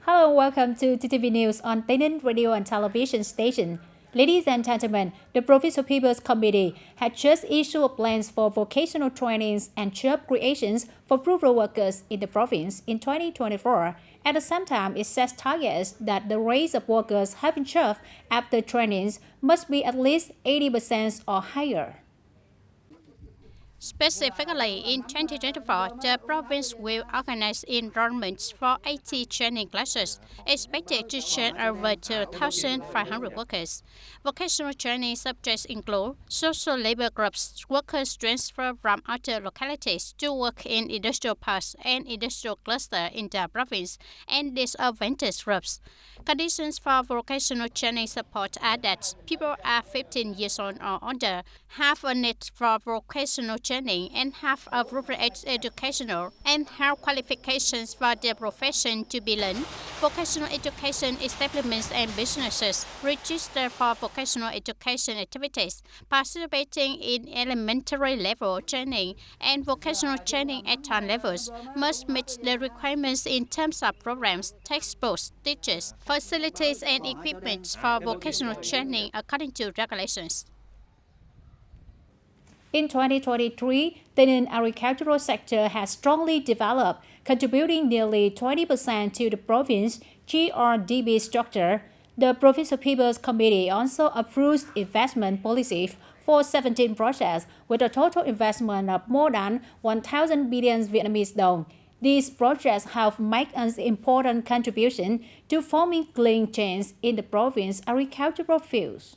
Hello and welcome to TTV News on TayNinhTV radio and television station. Ladies and gentlemen, the Provincial People's Committee had just issued plans for vocational trainings and job creations for rural workers in the province in 2024. At the same time, it sets targets that the rate of workers having jobs after trainings must be at least 80% or higher. Specifically, in 2024, the province will organize enrollments for 80 training classes, expected to train over 2,500 workers. Vocational training subjects include social labor groups, workers transferred from other localities to work in industrial parks and industrial clusters in the province, and disadvantaged groups. Conditions for vocational training support are that people are 15 years old or older, have a need for vocational training and have a rural educational and have qualifications for their profession to be learned. Vocational education establishments and businesses register for vocational education activities, participating in elementary level training and vocational training at town levels must meet the requirements in terms of programs, textbooks, teachers, facilities and equipment for vocational training according to regulations. In 2023, the agricultural sector has strongly developed, contributing nearly 20% to the province GRDP structure. The Provincial People's Committee also approves investment policies for 17 projects with a total investment of more than 1,000 billion Vietnamese dong. These projects have made an important contribution to forming clean chains in the province's agricultural fields.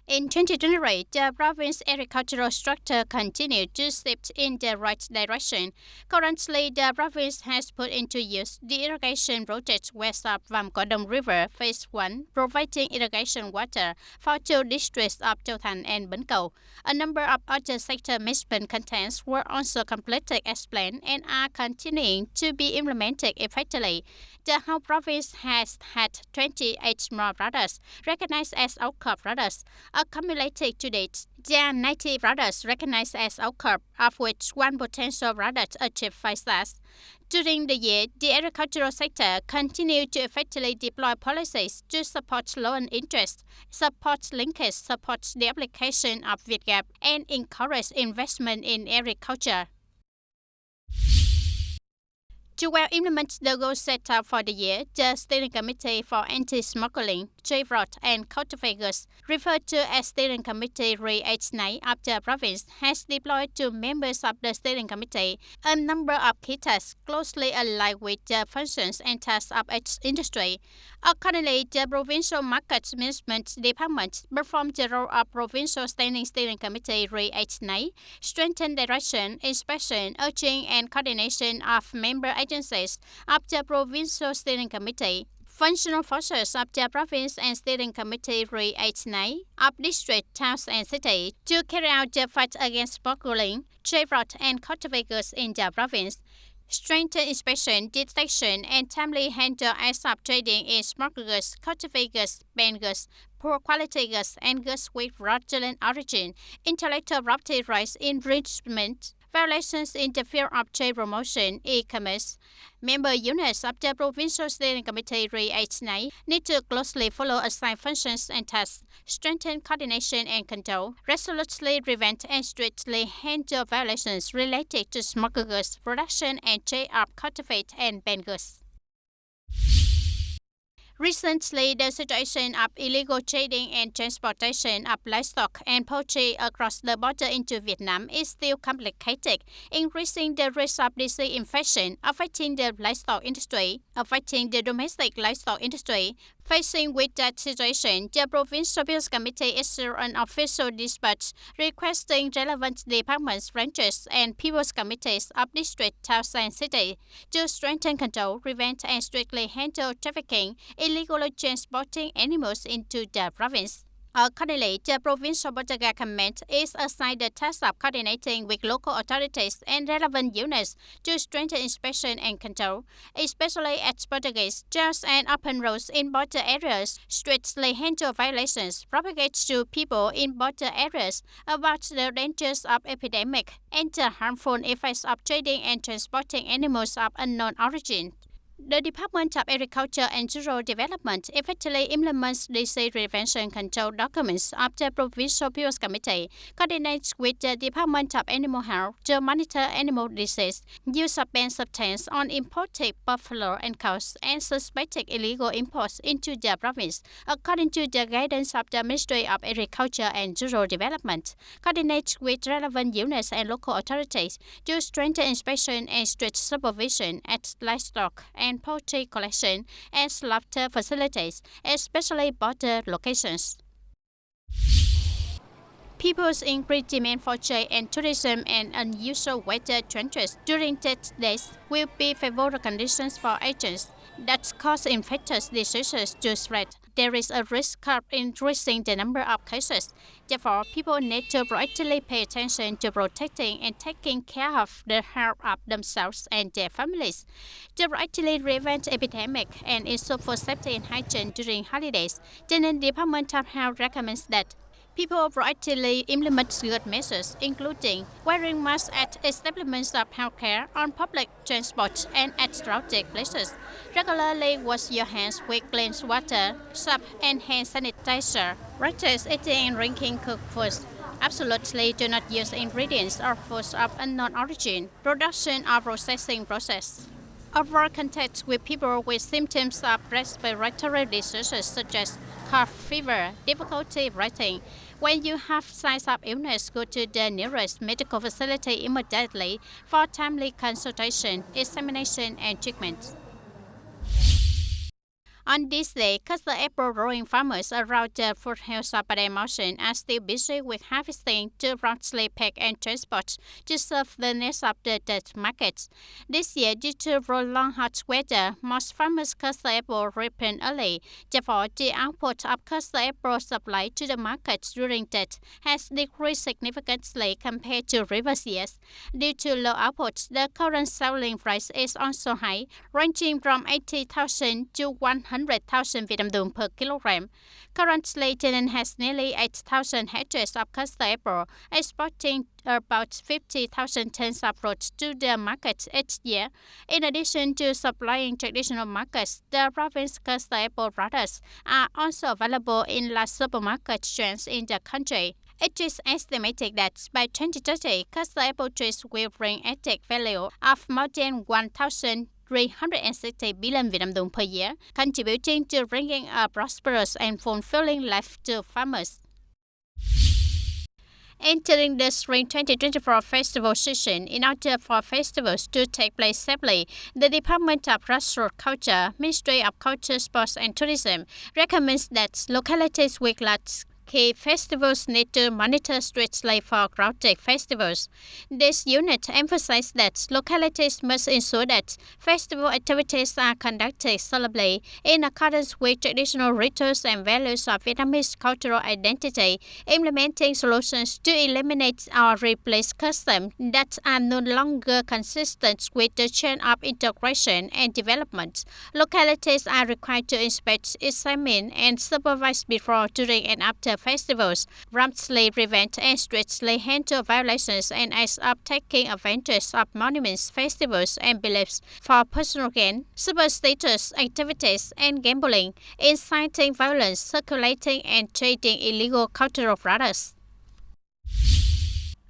In 2023, the province's agricultural structure continued to shift in the right direction. Currently, the province has put into use the irrigation project west of Vam Codong River Phase 1, providing irrigation water for two districts of Châu Thành and Bến Cầu. A number of other sector management contents were also completed as planned and are continuing to be implemented effectively. The whole province has had 28 more products recognized as outcrop products. Accumulated to date, there are 90 products recognized as outcrop, of which one potential product achieved 5 stars. During the year, the agricultural sector continued to effectively deploy policies to support loan interest, support linkage, support the application of VITGAP, and encourage investment in agriculture. To well implement the goals set out for the year, the Steering Committee for Anti-Smuggling, Trade Fraud and Counterfeit Goods, referred to as Steering Committee Re-8 of the province, has deployed to members of the Steering Committee a number of key tasks closely aligned with the functions and tasks of each industry. Accordingly, the Provincial Market Management Department performed the role of Provincial Standing Steering Committee Re-8, strengthen direction, inspection, urging and coordination of member agencies of the Provincial Steering Committee, functional forces of the province and Steering Committee Re-8 of district, towns and cities to carry out the fight against smuggling, trade fraud and counterfeit goods in the province. Strengthen inspection, detection, and timely handle acts of trading in smuggled goods, counterfeit goods, banned goods, poor quality goods, and goods with fraudulent origin, intellectual property rights infringement, violations in the field of trade promotion, e-commerce. Member units of the Provincial Steering Committee Re-8 need to closely follow assigned functions and tasks, strengthen coordination and control, resolutely prevent and strictly handle violations related to smuggled goods, production and trade of counterfeit and banned goods. Recently, the situation of illegal trading and transportation of livestock and poultry across the border into Vietnam is still complicated, increasing the risk of disease infection, affecting the livestock industry, affecting the domestic livestock industry. Facing with that situation, the Provincial People's Committee issued an official dispatch requesting relevant departments, branches, and People's Committees of district, towns, and cities to strengthen control, prevent, and strictly handle trafficking, illegally transporting animals into the province. Accordingly, the Provincial Border Guard Command is assigned the task of coordinating with local authorities and relevant units to strengthen inspection and control, especially at border gates, jails and open roads in border areas, strictly handle violations, propagate to people in border areas about the dangers of epidemic and the harmful effects of trading and transporting animals of unknown origin. The Department of Agriculture and Rural Development effectively implements disease prevention control documents after Provincial People's Committee coordinates with the Department of Animal Health to monitor animal disease, use of banned substance on imported buffalo and cows, and suspected illegal imports into the province, according to the guidance of the Ministry of Agriculture and Rural Development. Coordinates with relevant units and local authorities to strengthen inspection and strict supervision at livestock and poultry collection and slaughter facilities, especially border locations. People's increased demand for trade and tourism and unusual weather changes during these days will be favorable conditions for agents that cause infectious diseases to spread. There is a risk of increasing the number of cases. Therefore, people need to proactively pay attention to protecting and taking care of the health of themselves and their families. To proactively prevent epidemic and ensure food safety and hygiene during holidays, the Department of Health recommends that people proactively implement good measures, including wearing masks at establishments of healthcare, on public transport, and at crowded places. Regularly wash your hands with clean water, soap, and hand sanitizer. Practice eating and drinking cooked foods. Absolutely do not use ingredients or foods of unknown origin, production, or processing process. Avoid contact with people with symptoms of respiratory diseases such as cough, fever, difficulty breathing. When you have signs of illness, go to the nearest medical facility immediately for timely consultation, examination, and treatment. On this day, castor apple growing farmers around the foothills of Padang Mountain are still busy with harvesting to promptly pack and transport to serve the needs of the markets. This year, due to prolonged hot weather, most farmers' castor apple ripen early. Therefore, the output of castor apple supply to the markets during that has decreased significantly compared to previous years. Due to low output, the current selling price is also high, ranging from 80,000 to 100,000 Vietnam dong per kilogram. Currently, TayNinhTV has nearly 8,000 hectares of castor apple, exporting about 50,000 tons of fruit to the markets each year. In addition to supplying traditional markets, the province's castor apple products are also available in large supermarket chains in the country. It is estimated that by 2030, castor apple trees will bring added value of more than 1,360 billion Vietnam dong per year, contributing to bringing a prosperous and fulfilling life to farmers. Entering the Spring 2024 festival season, in order for festivals to take place safely, the Department of Grassroots Culture, Ministry of Culture, Sports and Tourism recommends that localities with large key festivals need to monitor strictly for crowded festivals. This unit emphasizes that localities must ensure that festival activities are conducted solemnly in accordance with traditional rituals and values of Vietnamese cultural identity, implementing solutions to eliminate or replace customs that are no longer consistent with the chain of integration and development. Localities are required to inspect, examine, and supervise before, during, and after festivals, promptly prevent and strictly handle violations and acts of taking advantage of monuments, festivals, and beliefs for personal gain, superstitious activities, and gambling, inciting violence, circulating and trading illegal cultural products.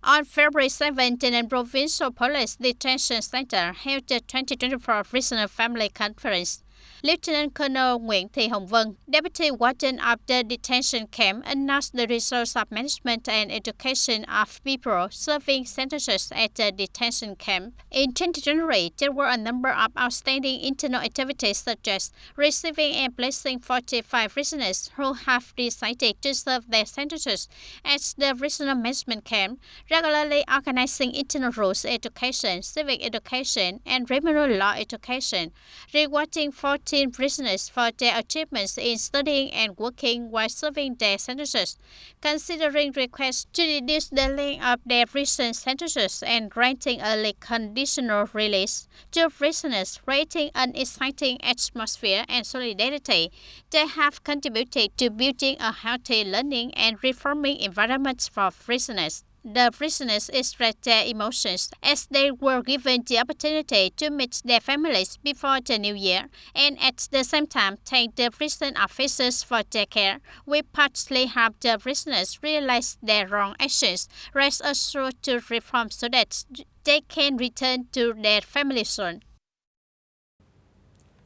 On February 7, the Provincial Police Detention Center held the 2024 Regional Family Conference. Lieutenant Colonel Nguyễn Thị Hồng Vân, Deputy Warden of the detention camp, announced the results of management and education of people serving sentences at the detention camp. In 2023, there were a number of outstanding internal activities such as receiving and placing 45 prisoners who have decided to serve their sentences at the regional management camp, regularly organizing internal rules education, civic education, and criminal law education, rewarding 14 prisoners for their achievements in studying and working while serving their sentences, considering requests to reduce the length of their prison sentences and granting early conditional release to prisoners, creating an exciting atmosphere and solidarity. They have contributed to building a healthy learning and reforming environment for prisoners. the prisoners expressed their emotions as they were given the opportunity to meet their families before the new year and at the same time thank the prison officers for their care. We partly help the prisoners realize their wrong actions, rest assured to reform so that they can return to their families soon.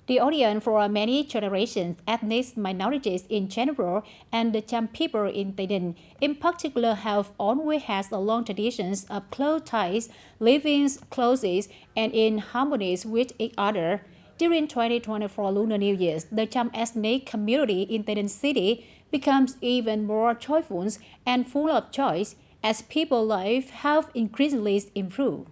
The audience for many generations, ethnic minorities in general, and the Cham people in TayNinh in particular have always had a long tradition of close ties, living close and in harmony with each other. During 2024 Lunar New Year, the Cham ethnic community in TayNinh City becomes even more joyful and full of joy as people's lives have increasingly improved.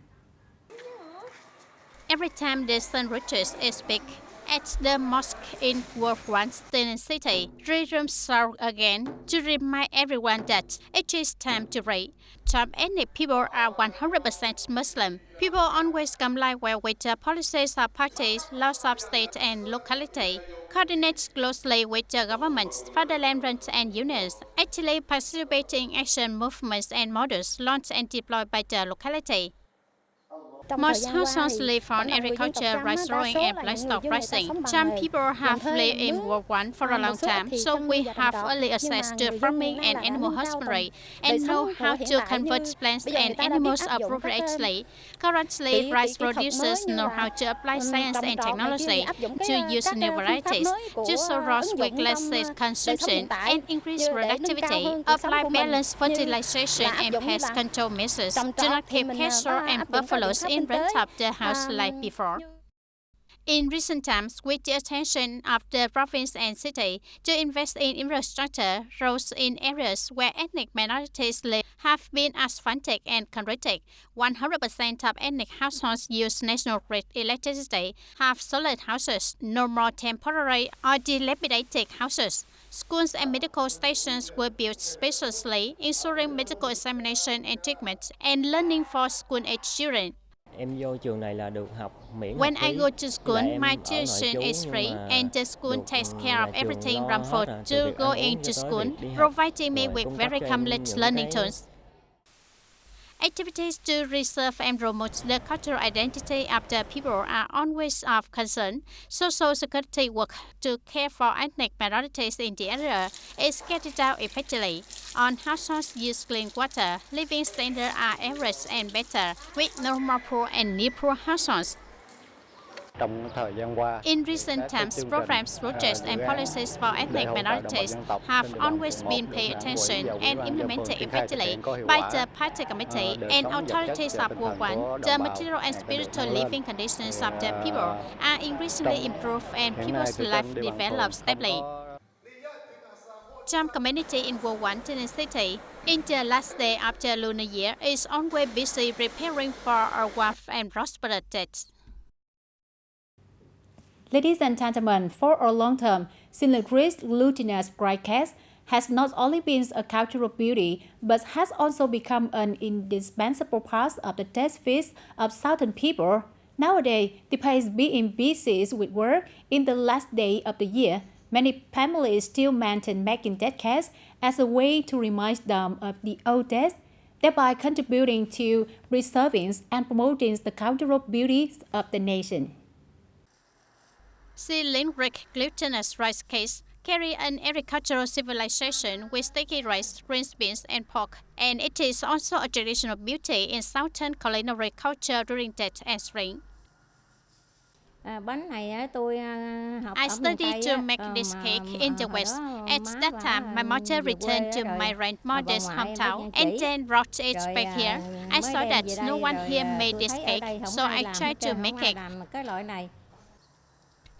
Every time the sun reaches its peak, at the mosque in World One's TayNinh City, rhythms sound again to remind everyone that it is time to pray. Some ethnic people are 100% Muslim. People always comply well with the policies of parties, laws of state and locality, coordinate closely with the governments, fatherland runs and unions, actively participate in action movements and models launched and deployed by the locality. Most households live on agriculture, rice growing, and livestock raising. Some people have lived in World War for a long time, so we have early access to farming and animal husbandry, and know how to convert plants and animals appropriately. Currently, rice producers know how to apply science and technology to use new varieties, to sow rows with less seed consumption, and increase productivity, apply balanced fertilization and pest control measures, do not keep cattle and buffaloes in rent up the house like before. In recent times, with the attention of the province and city to invest in infrastructure, roads in areas where ethnic minorities live have been asphalted and concreted. 100% of ethnic households use national grid electricity, have solid houses, no more temporary or dilapidated houses. Schools and medical stations were built spaciously, ensuring medical examination and treatment and learning for school-age children. When I go to school, my tuition is free and the school takes care of everything from food to going to school, providing me with very complete learning tools. Activities to preserve and promote the cultural identity of the people are always of concern. Social security work to care for ethnic minorities in the area is carried out effectively. On households use clean water, living standards are average and better, with normal poor and near poor households. In recent times, programs, projects, and policies for ethnic minorities have always been paid attention and implemented effectively by the Party Committee and authorities of World One. The material and spiritual living conditions of the people are increasingly improved and people's life develops stably. Cham community in World One, TayNinh City, in the last day of the lunar year, is always busy preparing for a wealth and prosperous death. Ladies and gentlemen, for a long time, Single-Grace glutinous broadcast has not only been a cultural beauty, but has also become an indispensable part of the taste feast of Southern people. Nowadays, despite being busy with work in the last day of the year, many families still maintain making that cake as a way to remind them of the old days, thereby contributing to preserving and promoting the cultural beauties of the nation. Cylindric glutinous rice cakes carry an agricultural civilization with sticky rice, green beans, and pork, and it is also a traditional beauty in Southern culinary culture during Tet and spring. I studied to make this cake in the West. At that time, my mother returned to my grandmother's hometown and then brought it back here. I saw that no one here made this cake, so I tried to make it.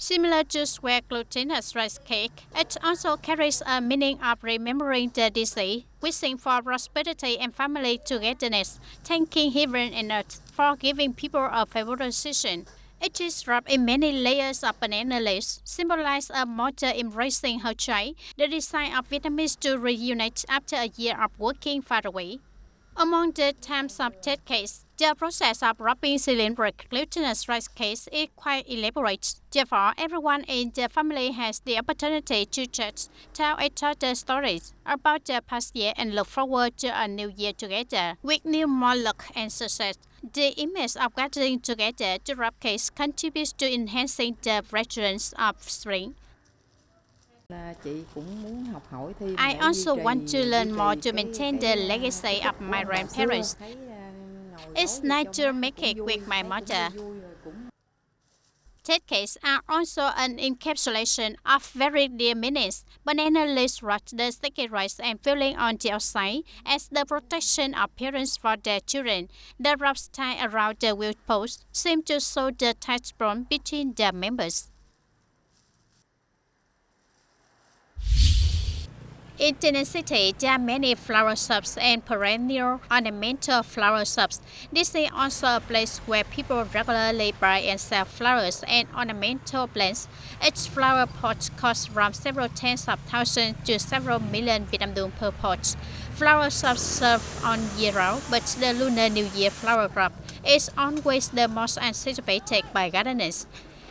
Similar to square glutinous rice cake, it also carries a meaning of remembering the deceased, wishing for prosperity and family togetherness, thanking heaven and earth for giving people a favorable season. It is wrapped in many layers of banana leaves, symbolizing a mother embracing her child, the desire of Vietnamese to reunite after a year of working far away. Among the types of test case, the process of wrapping cylindric glutinous rice case is quite elaborate. Therefore, everyone in the family has the opportunity to just tell each other stories about the past year and look forward to a new year together with new more luck and success. The image of gathering together to wrap cakes contributes to enhancing the fragrance of spring. I also want to learn more to maintain the legacy of my grandparents. It's nice to make it with my mother. Test cakes are also an encapsulation of very dear meanings. Banana leaves wrap the sticky rice and filling on the outside as the protection of parents for their children. The wraps tied around the wheel post seem to show the tight bond between the members. In TayNinhTV, there are many flower shops and perennial ornamental flower shops. This is also a place where people regularly buy and sell flowers and ornamental plants. Each flower pot costs from several tens of thousands to several million Vietnam dong per pot. Flower shops serve on year-round, but the Lunar New Year flower crop is always the most anticipated by gardeners.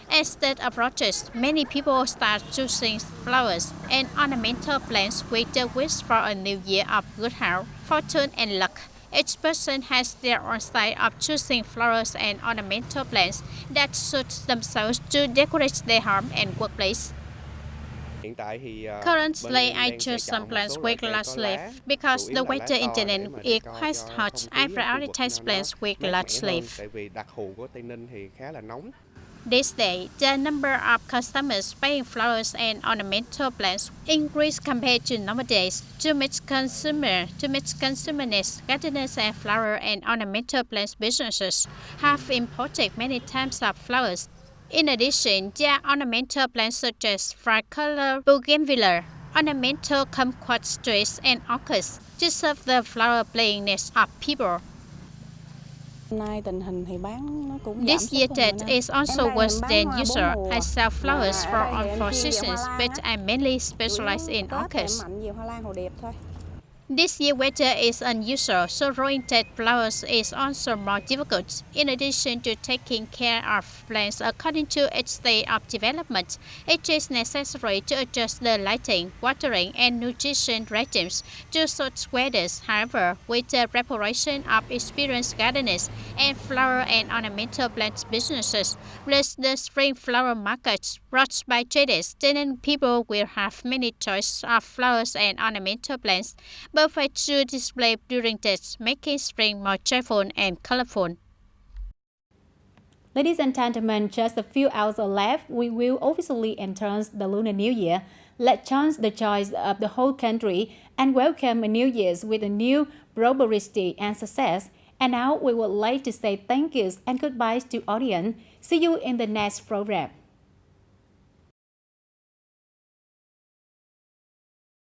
As that approaches, many people start choosing flowers and ornamental plants with the wish for a new year of good health, fortune, and luck. Each person has their own style of choosing flowers and ornamental plants that suit themselves to decorate their home and workplace. Currently, I choose some plants with large leaves because the weather in Tây Ninh is quite hot. I prioritize plants with large leaves. This day, the number of customers buying flowers and ornamental plants increased compared to normal days. To meet consumer needs, gardeners and flower and ornamental plants businesses have imported many types of flowers. In addition, there are ornamental plants such as tricolor bougainvillea, ornamental kumquat trees, and orchids to serve the flower-playing needs of people. This year trade is also worse than usual. I sell flowers for all 4 seasons, but I mainly specialize in orchids. This year weather is unusual, so growing dead flowers is also more difficult. In addition to taking care of plants according to its state of development, it is necessary to adjust the lighting, watering, and nutrition regimes to suit weather. However, with the preparation of experienced gardeners and flower and ornamental plant businesses, plus the spring flower markets brought by traders, then people will have many choices of flowers and ornamental plants, perfect to display during dates, making spring more joyful and colorful. Ladies and gentlemen, just a few hours left, we will officially enter the Lunar New Year. Let's chant the joys of the whole country and welcome a new year with a new prosperity and success. And now we would like to say thank yous and goodbyes to audience. See you in the next program.